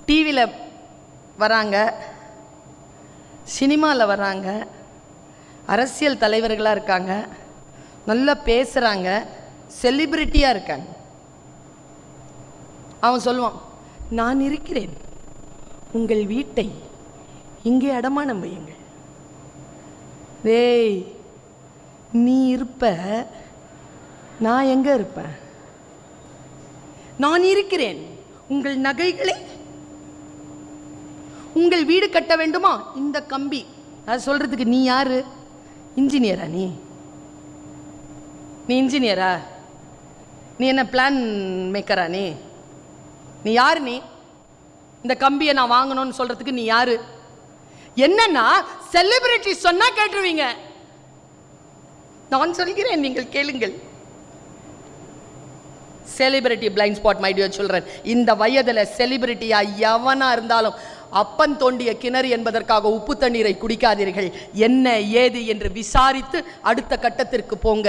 டிவியில் வராங்க, சினிமாவில் வராங்க, அரசியல் தலைவர்களாக இருக்காங்க, நல்லா பேசுகிறாங்க, செலிபிரிட்டியாக இருக்காங்க. அவன் சொல்லுவான், நான் இருக்கிறேன், உங்கள் வீட்டை இங்கே அடமானம் வையுங்கள். டேய், நீ இருப்ப, நான் எங்கே இருப்பேன்? நான் இருக்கிறேன், உங்கள் நகைகளை, உங்கள் வீடு கட்ட வேண்டுமா, இந்த கம்பி. அது சொல்றதுக்கு நீ யாரு? இன்ஜினியரா? நீ இன்ஜினியரா? நீ என்ன பிளான் மேக்கரா? நீ யாரு? நீ இந்த கம்பியை நான் வாங்கணும்னு சொல்றதுக்கு நீ யாரு? என்னன்னா செலிபிரிட்டி சொன்னா கேட்டுருவீங்க. நான் சொல்கிறேன், நீங்கள் கேளுங்கள். Celebrity blind spot my dear children. இந்த வயதில் செலிபிரிட்டியா எவனா இருந்தாலும் அப்பன் தோண்டிய கிணறு என்பதற்காக உப்பு தண்ணீரை குடிக்காதீர்கள். என்ன ஏது என்று விசாரித்து அடுத்த கட்டத்திற்கு போங்க.